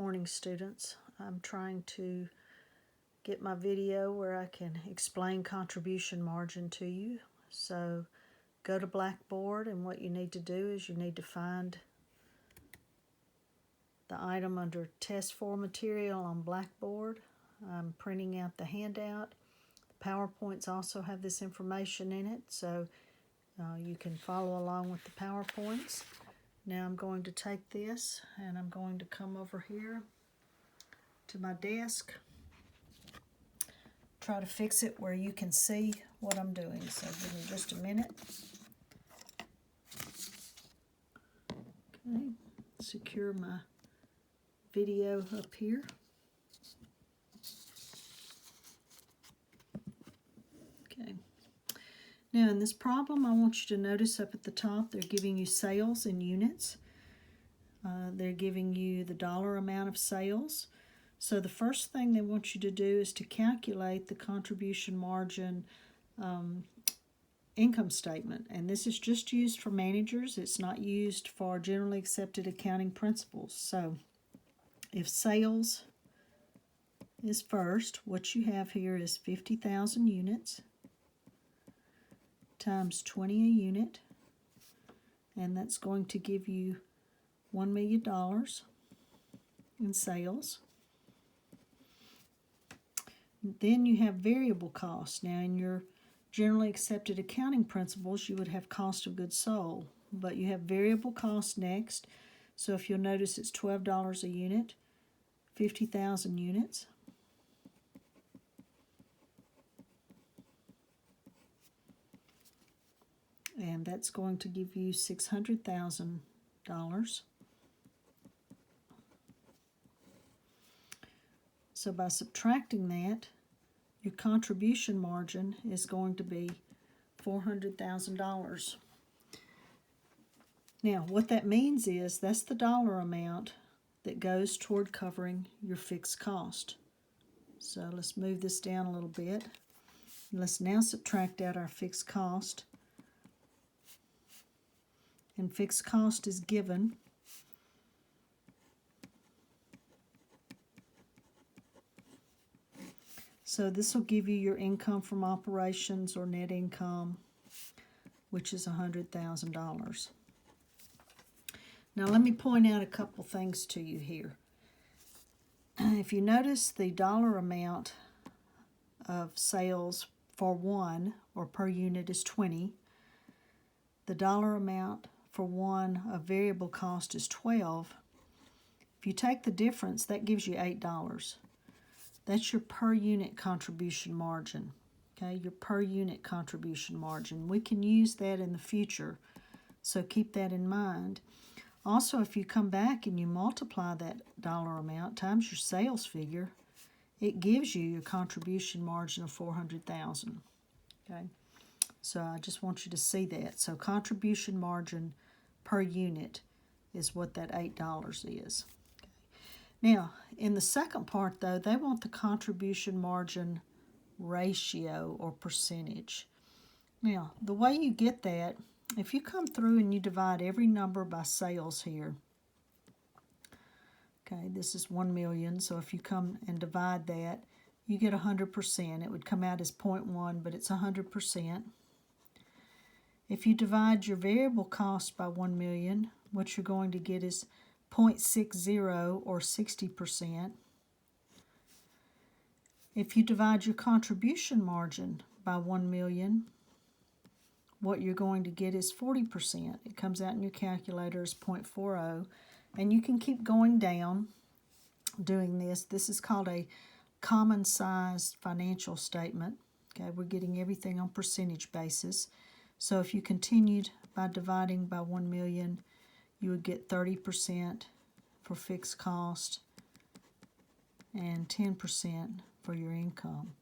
morning, students. I'm trying to get my video where I can explain contribution margin to you. So go to Blackboard, and what you need to do is you need to find the item under Test 4 Material on Blackboard. I'm printing out the handout. The PowerPoints also have this information in it, so you can follow along with the PowerPoints. Now I'm going to take this and I'm going to come over here to my desk, try to fix it where you can see what I'm doing. So give me just a minute. Okay, secure my video up here. Okay. Now in this problem, I want you to notice up at the top, they're giving you sales in units. They're giving you the dollar amount of sales. So the first thing they want you to do is to calculate the contribution margin income statement. And this is just used for managers. It's not used for generally accepted accounting principles. So if sales is first, what you have here is 50,000 units times 20 a unit, and that's going to give you $1 million in sales. Then you have variable costs. Now in your generally accepted accounting principles, you would have cost of goods sold, but you have variable costs next. So if you'll notice, it's $12 a unit, 50,000 units. And that's going to give you $600,000. So by subtracting that, your contribution margin is going to be $400,000. Now, what that means is that's the dollar amount that goes toward covering your fixed cost. So let's move this down a little bit. Let's now subtract out our fixed cost. And fixed cost is given. So this will give you your income from operations, or net income, which is $100,000. Now let me point out a couple things to you here. If you notice, the dollar amount of sales for one, or per unit, is 20. The dollar amount for one of variable cost is 12. If you take the difference, that gives you $8. That's your per unit contribution margin. Okay, your per unit contribution margin. We can use that in the future, so keep that in mind. Also, if you come back and you multiply that dollar amount times your sales figure, it gives you your contribution margin of $400,000. Okay, so I just want you to see that. So contribution margin per unit is what that $8 is. Now, in the second part, though, they want the contribution margin ratio or percentage. Now, the way you get that, if you come through and you divide every number by sales here, okay, this is 1 million, so if you come and divide that, you get 100%. It would come out as 0.1, but it's 100%. If you divide your variable cost by 1 million, what you're going to get is 0.60, or 60%. If you divide your contribution margin by 1 million, what you're going to get is 40%. It comes out in your calculator as 0.40, and you can keep going down doing this. This is called a common-sized financial statement. Okay, we're getting everything on percentage basis. So if you continued by dividing by 1 million, you would get 30% for fixed cost and 10% for your income.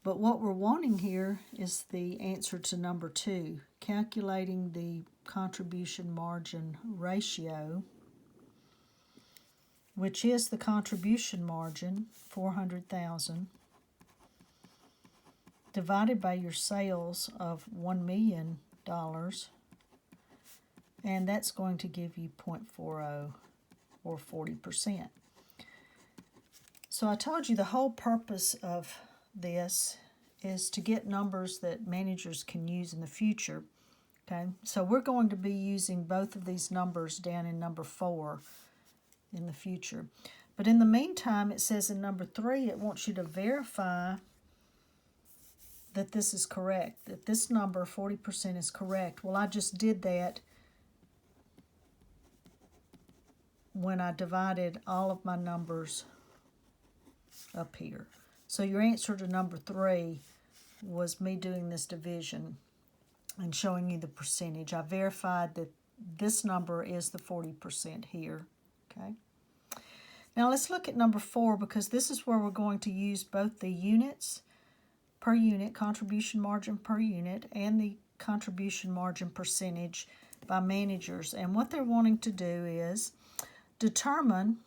But what we're wanting here is the answer to number 2, calculating the contribution margin ratio, which is the contribution margin, 400,000, divided by your sales of $1 million, and that's going to give you 0.40, or 40%. So I told you the whole purpose of this is to get numbers that managers can use in the future. Okay, so we're going to be using both of these numbers down in number 4 in the future. But in the meantime, it says in number 3, it wants you to verify that this is correct, that this number, 40%, is correct. Well, I just did that when I divided all of my numbers up here. So your answer to number 3 was me doing this division and showing you the percentage. I verified that this number is the 40% here. Okay. Now let's look at number 4, because this is where we're going to use both the units per unit, contribution margin per unit, and the contribution margin percentage by managers. And what they're wanting to do is determine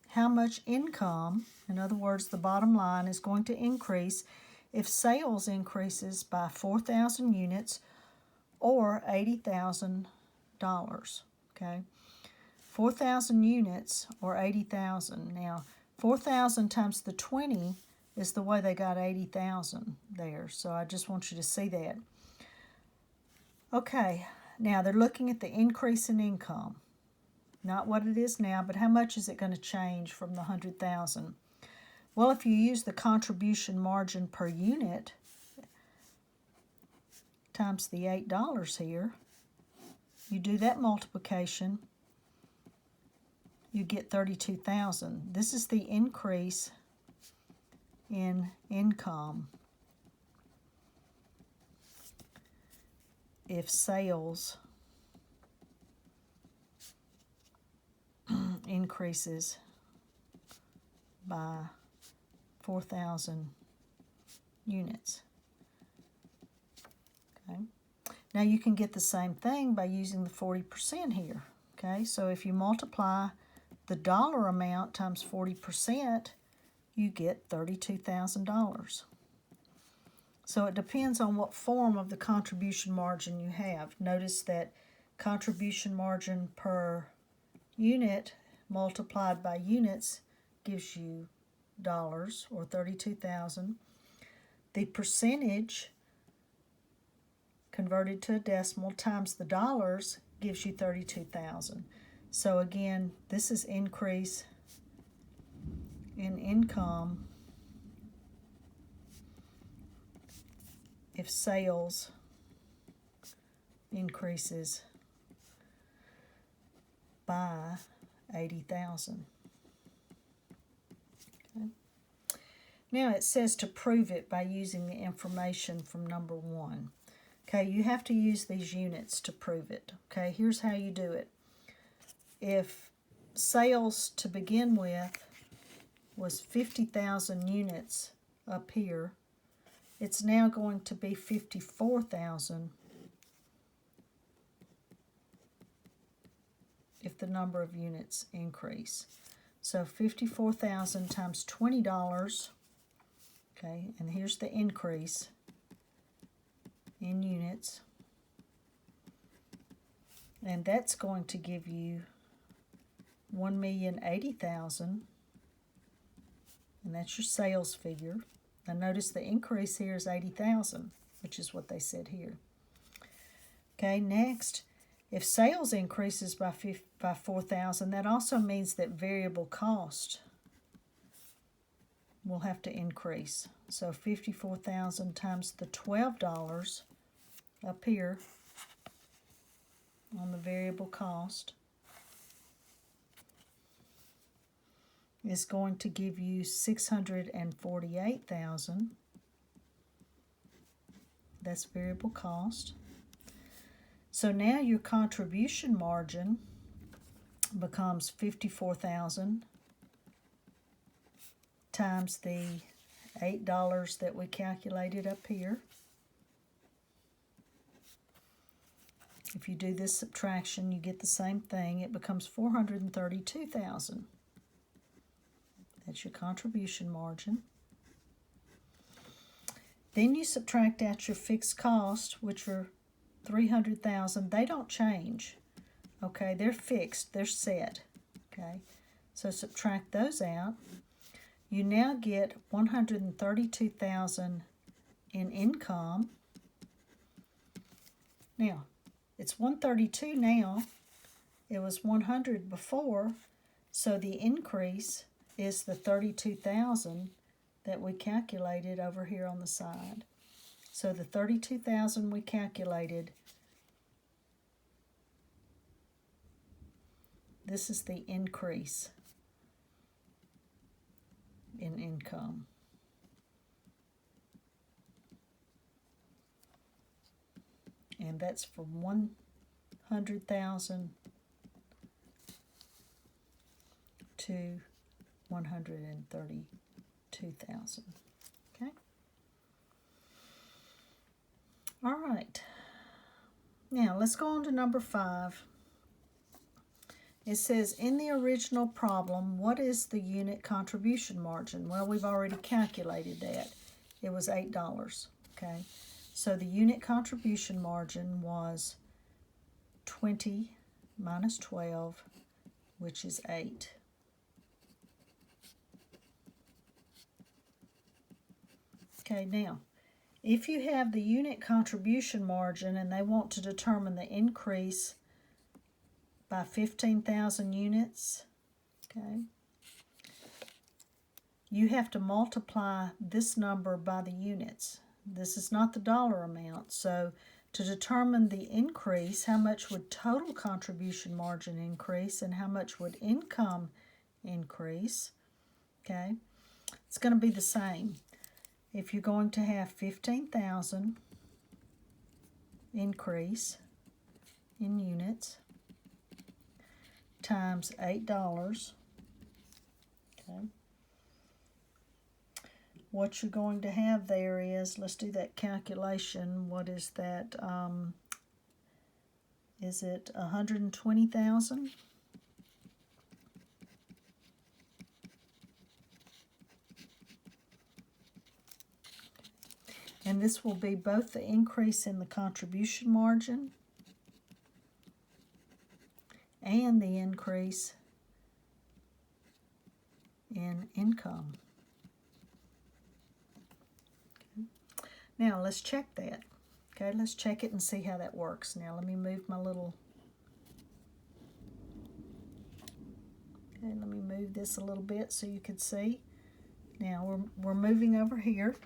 how much income, in other words, the bottom line, is going to increase if sales increases by 4,000 units or $80,000. Okay, 4,000 units or 80,000. Now, 4,000 times the 20 is the way they got 80,000 there. So I just want you to see that. Okay, now they're looking at the increase in income. Not what it is now, but how much is it going to change from the 100,000? Well, if you use the contribution margin per unit times the $8 here, you do that multiplication, you get 32,000. This is the increase in income if sales increases by 4,000 units. Okay. Now you can get the same thing by using the 40% here. Okay, so if you multiply the dollar amount times 40%, you get $32,000. So it depends on what form of the contribution margin you have. Notice that contribution margin per unit multiplied by units gives you dollars, or 32,000. The percentage converted to a decimal times the dollars gives you 32,000. So again, this is increase in income if sales increases by 80,000. Okay. Now it says to prove it by using the information from number 1. Okay, you have to use these units to prove it. Okay, here's how you do it. If sales to begin with was 50,000 units up here, it's now going to be 54,000 if the number of units increase. So 54,000 times $20, okay, and here's the increase in units, and that's going to give you 1,080,000, and that's your sales figure. Now notice the increase here is 80,000, which is what they said here. Okay, next, if sales increases by 4,000, that also means that variable cost will have to increase. So 54,000 times the $12 up here on the variable cost is going to give you 648,000. That's variable cost. So now your contribution margin becomes 54,000 times the $8 that we calculated up here. If you do this subtraction, you get the same thing. It becomes 432,000. That's your contribution margin. Then you subtract out your fixed costs, which are 300,000. They don't change. Okay, they're fixed. They're set. Okay, so subtract those out. you now get $132,000 in income. Now, it's 132 now. It was 100 before, so the increase is the 32,000 that we calculated over here on the side. So the 32,000 we calculated, this is the increase in income. And that's from 100,000 to 132,000. Okay. All right. Now let's go on to number 5. It says, in the original problem, what is the unit contribution margin? Well, we've already calculated that. It was $8, okay? So the unit contribution margin was 20 minus 12, which is 8. Okay, now, if you have the unit contribution margin and they want to determine the increase by 15,000 units, okay, you have to multiply this number by the units. This is not the dollar amount. So to determine the increase, how much would total contribution margin increase and how much would income increase, okay, it's going to be the same. If you're going to have 15,000 increase in units times $8, okay, what you're going to have there is, let's do that calculation. What is that? Is it 120,000? And this will be both the increase in the contribution margin and the increase in income. Okay. Now let's check that. Okay, let's check it and see how that works. Now let me move my little, okay, let me move this a little bit so you can see. Now we're moving over here.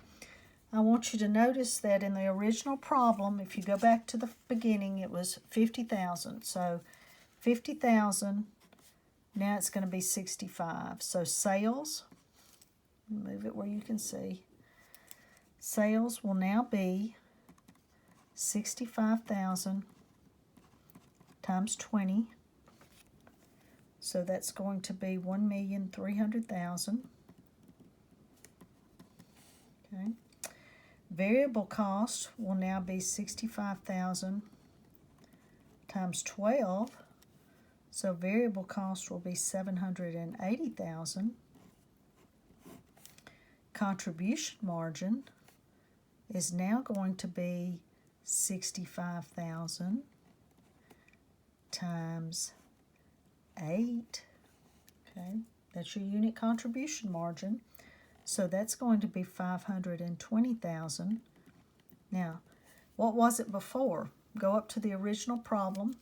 I want you to notice that in the original problem, if you go back to the beginning, it was 50,000. So 50,000, now it's going to be 65. So sales, move it where you can see, sales will now be 65,000 times 20. So that's going to be 1,300,000. Okay. Variable cost will now be 65,000 times 12. So variable cost will be 780,000. Contribution margin is now going to be 65,000 times 8. Okay, that's your unit contribution margin. So that's going to be 520,000. Now, what was it before? Go up to the original problem.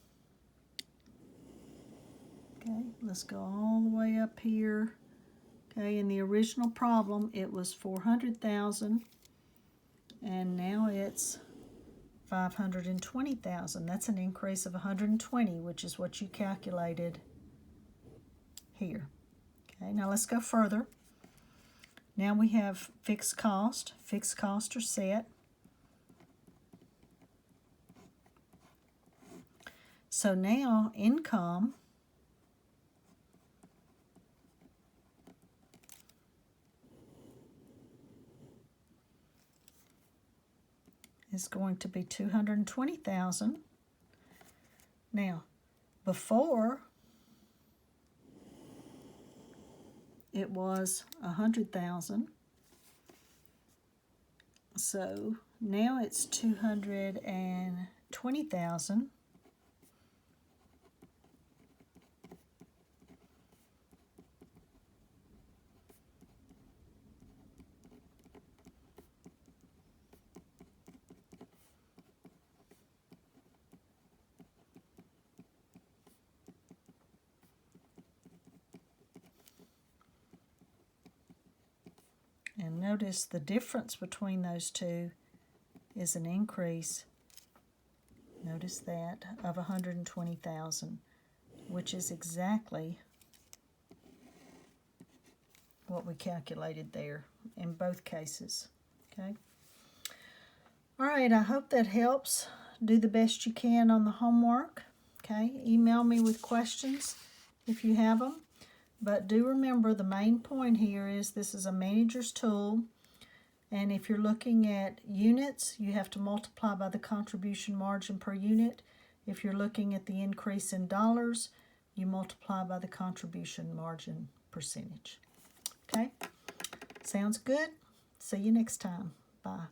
Okay, let's go all the way up here. Okay, in the original problem, it was 400,000, and now it's 520,000. That's an increase of 120, which is what you calculated here. Okay, now let's go further. Now we have fixed cost. Fixed costs are set. So now income is going to be 220,000. Now, before it was 100,000. So now it's 220,000. And notice the difference between those two is an increase, notice that, of 120,000, which is exactly what we calculated there in both cases. Okay. All right, I hope that helps. Do the best you can on the homework. Okay, email me with questions if you have them. But do remember, the main point here is this is a manager's tool. And if you're looking at units, you have to multiply by the contribution margin per unit. If you're looking at the increase in dollars, you multiply by the contribution margin percentage. Okay? Sounds good? See you next time. Bye.